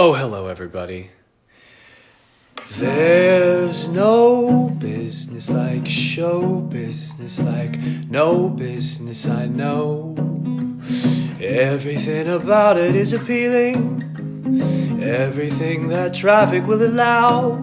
Oh, hello, everybody. There's no business like show business, like no business I know. Everything about it is appealing, everything that traffic will allow.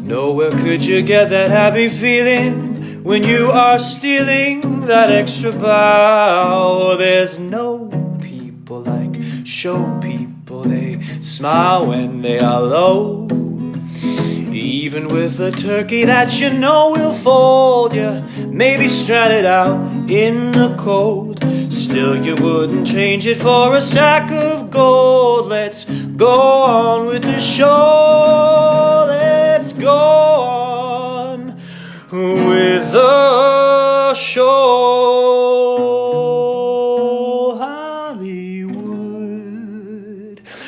Nowhere could you get that happy feeling when you are stealing that extra bow. There's no people like show people. They smile when they are low. Even with a turkey that you know will fold, you may be stranded out in the cold. Still you wouldn't change it for a sack of gold. Let's go on with the show. Let's go on with the show.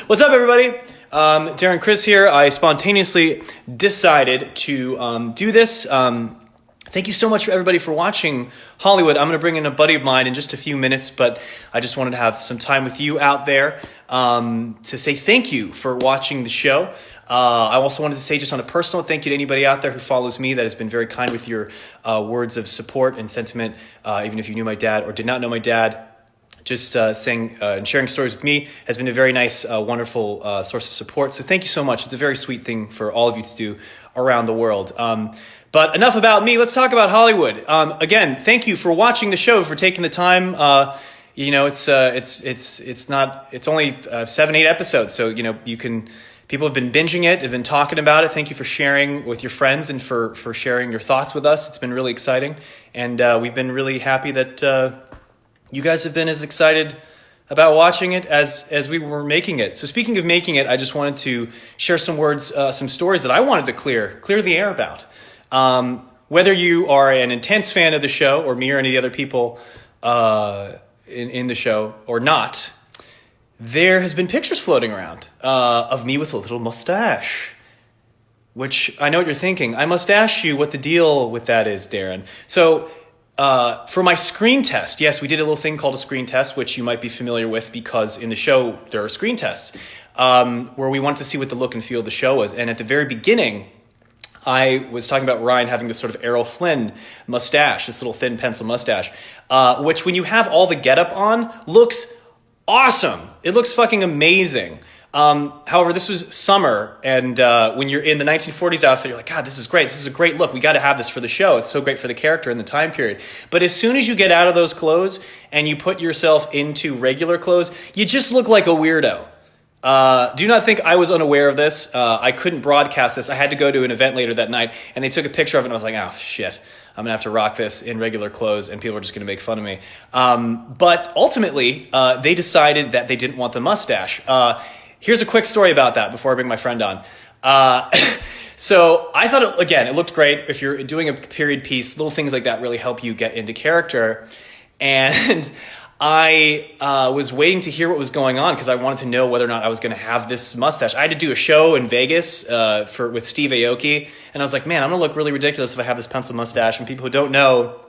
What's up, everybody? Darren, Criss here. I spontaneously decided to do this. Thank you so much, everybody, for watching Hollywood. I'm going to bring in a buddy of mine in just a few minutes, but I just wanted to have some time with you out there to say thank you for watching the show. I also wanted to say just on a personal thank you to anybody out there who follows me that has been very kind with your words of support and sentiment, even if you knew my dad or did not know my dad. Just saying and sharing stories with me has been a very nice, wonderful source of support. So thank you so much. It's a very sweet thing for all of you to do around the world. But enough about me. Let's talk about Hollywood. Again, thank you for watching the show, for taking the time. It's only 7-8 episodes, so people have been binging it, have been talking about it. Thank you for sharing with your friends and for sharing your thoughts with us. It's been really exciting, and we've been really happy that you guys have been as excited about watching it as we were making it. So speaking of making it, I just wanted to share some words, some stories that I wanted to clear the air about. Whether you are an intense fan of the show or me or any other people in the show or not, there has been pictures floating around of me with a little mustache. Which I know what you're thinking. I must ask you what the deal with that is, Darren. So for my screen test, yes, we did a little thing called a screen test, which you might be familiar with because in the show there are screen tests where we wanted to see what the look and feel of the show was. And at the very beginning, I was talking about Ryan having this sort of Errol Flynn mustache, this little thin pencil mustache, which when you have all the getup on, looks awesome. It looks fucking amazing. However, this was summer, and when you're in the 1940s outfit, you're like, God, this is great. This is a great look. We got to have this for the show. It's so great for the character and the time period. But as soon as you get out of those clothes and you put yourself into regular clothes, you just look like a weirdo. Do not think I was unaware of this. I couldn't broadcast this. I had to go to an event later that night, and they took a picture of it, and I was like, oh, shit. I'm going to have to rock this in regular clothes, and people are just going to make fun of me. But ultimately, they decided that they didn't want the mustache. Here's a quick story about that before I bring my friend on. So I thought, it looked great. If you're doing a period piece, little things like that really help you get into character. And I was waiting to hear what was going on because I wanted to know whether or not I was going to have this mustache. I had to do a show in Vegas with Steve Aoki, and I was like, man, I'm going to look really ridiculous if I have this pencil mustache. And people who don't know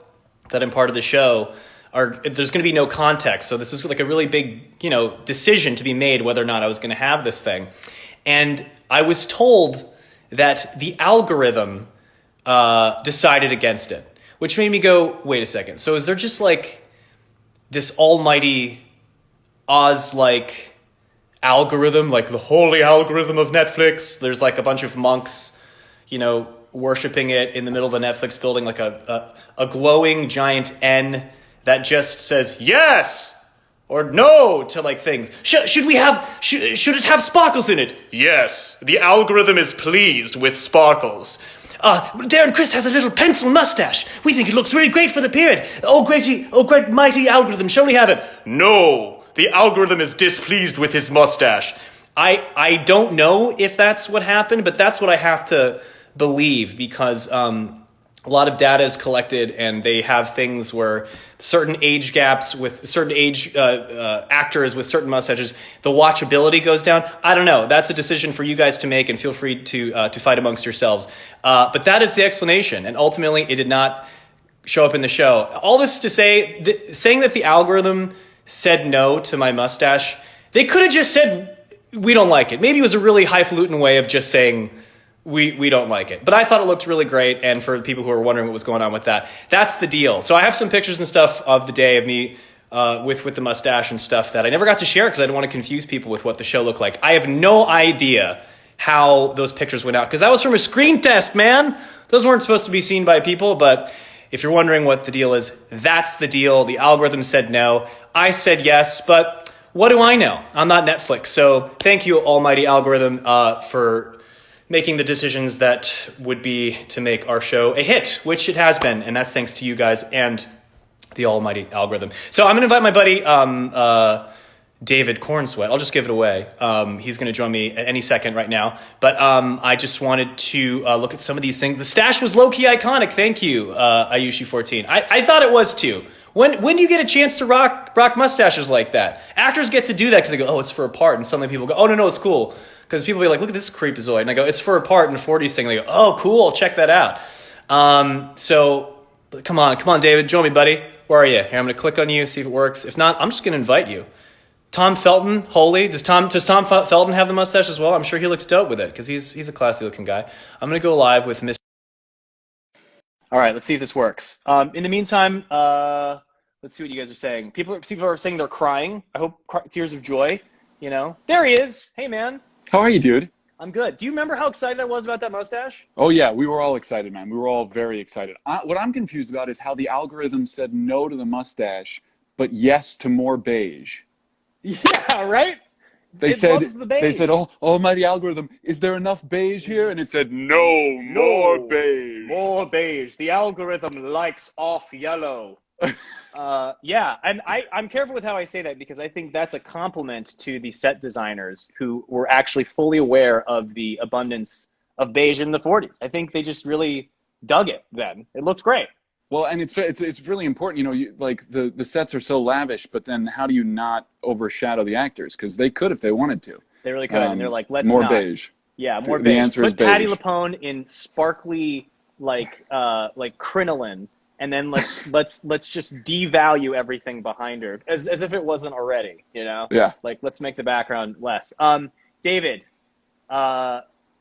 that I'm part of the show there's going to be no context. So this was like a really big, decision to be made whether or not I was going to have this thing. And I was told that the algorithm decided against it, which made me go, wait a second. So is there just like this almighty Oz-like algorithm, like the holy algorithm of Netflix? There's like a bunch of monks, worshiping it in the middle of the Netflix building, like a glowing giant N that just says yes or no to like things. Should it have sparkles in it? Yes, the algorithm is pleased with sparkles. Darren, Criss has a little pencil mustache. We think it looks really great for the period. Oh great mighty algorithm, shall we have it? No, the algorithm is displeased with his mustache. I don't know if that's what happened, but that's what I have to believe because a lot of data is collected, and they have things where certain age gaps with certain age actors with certain mustaches, the watchability goes down. I don't know. That's a decision for you guys to make, and feel free to fight amongst yourselves. But that is the explanation, and ultimately it did not show up in the show. All this to say, saying that the algorithm said no to my mustache, they could have just said we don't like it. Maybe it was a really highfalutin way of just saying we don't like it. But I thought it looked really great, and for the people who are wondering what was going on with that, that's the deal. So I have some pictures and stuff of the day of me with the mustache and stuff that I never got to share because I didn't want to confuse people with what the show looked like. I have no idea how those pictures went out because that was from a screen test, man. Those weren't supposed to be seen by people, but if you're wondering what the deal is, that's the deal. The algorithm said no. I said yes, but what do I know? I'm not Netflix. So thank you, almighty algorithm, for making the decisions that would be to make our show a hit, which it has been, and that's thanks to you guys and the almighty algorithm. So I'm going to invite my buddy David Cornsweat. I'll just give it away. He's going to join me at any second right now. But I just wanted to look at some of these things. The stash was low-key iconic. Thank you, Ayushi14. I thought it was too. When do you get a chance to rock mustaches like that? Actors get to do that because they go, oh, it's for a part. And suddenly people go, oh, no, it's cool. Because people be like, look at this creepazoid. And I go, it's for a part in a 40s thing. And they go, oh, cool, check that out. So come on, David, join me, buddy. Where are you? Here, I'm going to click on you, see if it works. If not, I'm just going to invite you. Tom Felton, holy. Does Tom Felton have the mustache as well? I'm sure he looks dope with it because he's a classy looking guy. I'm going to go live with Mr. All right, let's see if this works. In the meantime, let's see what you guys are saying. People are saying they're crying. I hope tears of joy, you know. There he is. Hey, man. How are you, dude? I'm good. Do you remember how excited I was about that mustache? Oh, yeah. We were all excited, man. We were all very excited. What I'm confused about is how the algorithm said no to the mustache, but yes to more beige. Yeah, right? They said, oh, almighty algorithm, is there enough beige here? And it said, no, more beige. More beige. The algorithm likes off yellow. Yeah, and I'm careful with how I say that because I think that's a compliment to the set designers who were actually fully aware of the abundance of beige in the 40s. I think they just really dug it then. It looks great. Well, and it's really important, you know, like the sets are so lavish, but then how do you not overshadow the actors? Because they could if they wanted to. They really could, and they're like, let's more not. beige. Yeah, more beige. The answer is Put beige. Patti LuPone in sparkly like crinoline, and then let's just devalue everything behind her as if it wasn't already, you know? Yeah. Like let's make the background less. David,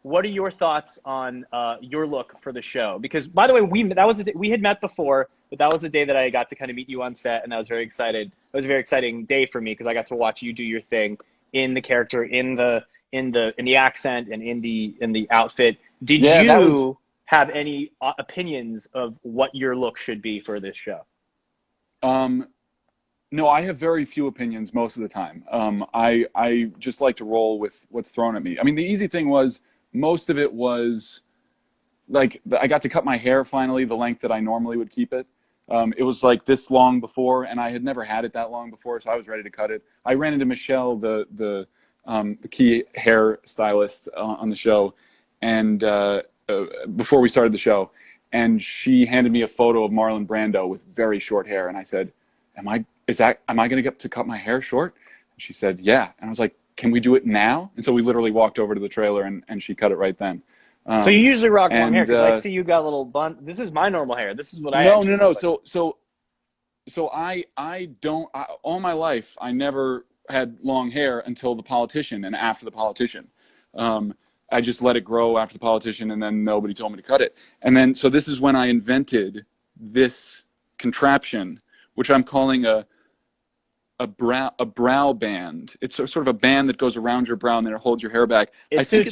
what are your thoughts on your look for the show? Because, by the way, we had met before, but that was the day that I got to kind of meet you on set, and I was very excited. It was a very exciting day for me because I got to watch you do your thing in the character, in the accent, and in the outfit. Did you have any opinions of what your look should be for this show? No, I have very few opinions most of the time. I just like to roll with what's thrown at me. I mean, the easy thing was, most of it was like I got to cut my hair finally the length that I normally would keep it. It was like this long before, and I had never had it that long before, so I was ready to cut it. I ran into Michelle, the key hair stylist on the show, and before we started the show, and she handed me a photo of Marlon Brando with very short hair, and I said, "Am I going to get to cut my hair short?" And she said, "Yeah," and I was like, "Can we do it now?" And so we literally walked over to the trailer and she cut it right then. So you usually rock long hair because I see you got a little bun. This is my normal hair. This is what I no. Like. So I don't. All my life I never had long hair until The Politician and after The Politician. I just let it grow after The Politician, and then nobody told me to cut it. And then so this is when I invented this contraption, which I'm calling a brow band. It's sort of a band that goes around your brow and then it holds your hair back. I think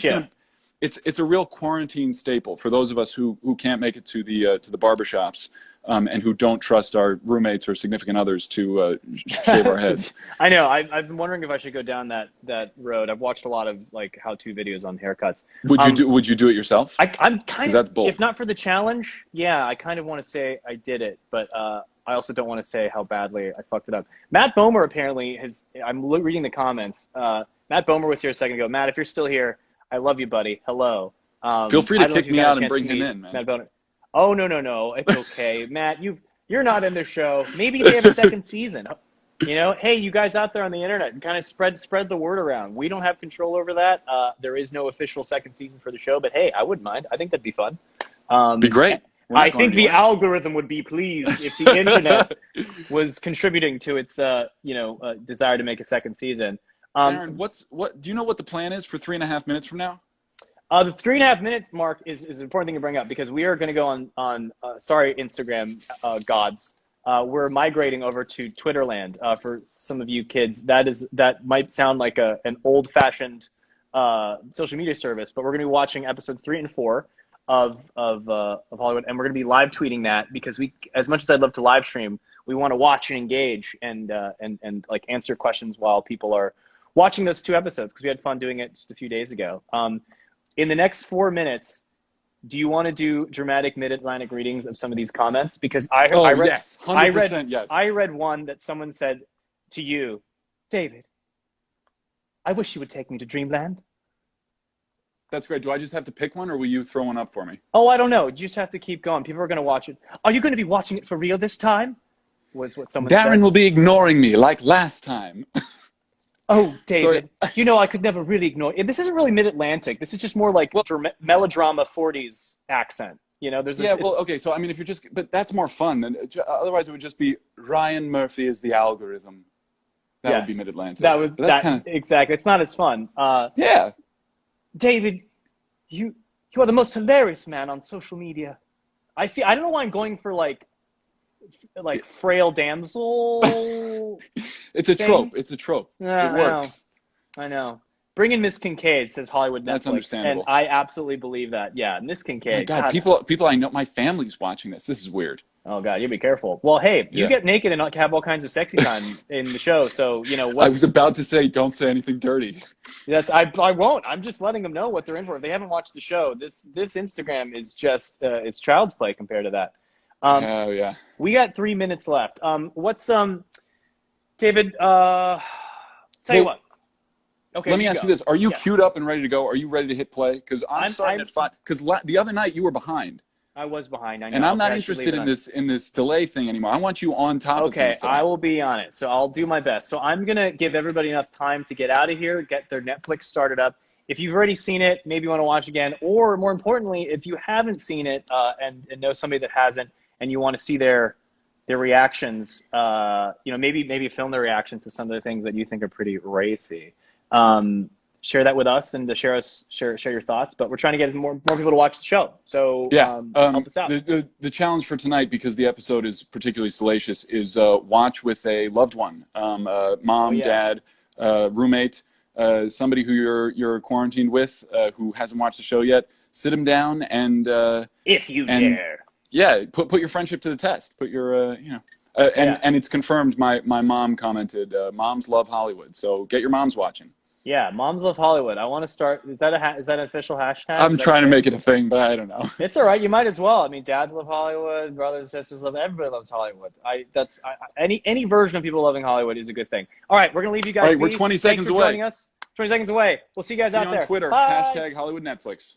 it's a real quarantine staple for those of us who can't make it to the barbershops and who don't trust our roommates or significant others to shave our heads. I know. I've been wondering if I should go down that road. I've watched a lot of like how-to videos on haircuts. Would you do it yourself? I'm kind of, that's bold. If not for the challenge, yeah, I kind of want to say I did it, but I also don't want to say how badly I fucked it up. Matt Bomer apparently I'm reading the comments. Matt Bomer was here a second ago. Matt, if you're still here, I love you, buddy. Hello. Feel free to kick me out and bring him in, man. Matt Bomer. Oh, no. It's okay. Matt, you're not in the show. Maybe they have a second season. You know, hey, you guys out there on the internet, kind of spread the word around. We don't have control over that. There is no official second season for the show, but hey, I wouldn't mind. I think that'd be fun. Be great. I think the algorithm would be pleased if the internet was contributing to its, desire to make a second season. Darren, do you know what the plan is for 3.5 minutes from now? The 3.5 minutes mark is an important thing to bring up because we are going to go on sorry, Instagram gods. We're migrating over to Twitterland for some of you kids. That might sound like an old-fashioned social media service, but we're going to be watching episodes 3 and 4 of Hollywood, and we're going to be live tweeting that because as much as I'd love to live stream, we want to watch and engage and like answer questions while people are watching those 2 episodes because we had fun doing it just a few days ago. In the next 4 minutes, do you want to do dramatic mid-Atlantic readings of some of these comments? Because I read, yes, 100% yes. I read one that someone said to you, David, I wish you would take me to Dreamland. That's great. Do I just have to pick one, or will you throw one up for me? Oh, I don't know. You just have to keep going. People are going to watch it. Are you going to be watching it for real this time? Was what someone said. Darren will be ignoring me like last time. Oh, David, you know I could never really ignore it. This isn't really mid-Atlantic. This is just more like melodrama 40s accent. You know, okay. So I mean, but that's more fun than otherwise. It would just be Ryan Murphy is the algorithm. That would be mid-Atlantic. Exactly. It's not as fun. Yeah. David, you are the most hilarious man on social media. I don't know why I'm going for like frail damsel. It's a trope. It's a trope. Yeah, it works. I know. Bring in Miss Kincaid, says Hollywood Netflix. That's understandable. And I absolutely believe that. Yeah, Miss Kincaid. My God, people I know, my family's watching this. This is weird. Oh God, you be careful. Well, hey, you get naked and not have all kinds of sexy time in the show. So I was about to say, don't say anything dirty. I won't. I'm just letting them know what they're in for. If they haven't watched the show, this Instagram is just it's child's play compared to that. Oh yeah. We got 3 minutes left. David? Tell you what. Okay. Let me ask you this: are you queued up and ready to go? Are you ready to hit play? Because I'm starting at 5. Because the other night you were behind. I was behind. I know. And I'm not interested in this delay thing anymore. I want you on top of some stuff. Okay, I will be on it. So I'll do my best. So I'm going to give everybody enough time to get out of here, get their Netflix started up. If you've already seen it, maybe you want to watch again. Or more importantly, if you haven't seen it and know somebody that hasn't and you want to see their reactions, maybe film their reactions to some of the things that you think are pretty racy. Share that with us and to share your thoughts. But we're trying to get more people to watch the show. So help us out. The challenge for tonight, because the episode is particularly salacious, is watch with a loved one, mom, dad, roommate, somebody who you're quarantined with, who hasn't watched the show yet. Sit them down and if you dare. Yeah, put your friendship to the test. Put your and it's confirmed. My mom commented, "Moms love Hollywood," so get your moms watching. Yeah, Moms Love Hollywood. I want to start. Is that an official hashtag? I'm trying to make it a thing, but I don't know. It's all right. You might as well. I mean, dads love Hollywood, brothers, sisters love. Everybody loves Hollywood. Any version of people loving Hollywood is a good thing. All right, we're gonna leave you guys. All right, we're 20 seconds away. Joining us. 20 seconds away. We'll see you guys out there. On Twitter. Bye. # Hollywood Netflix.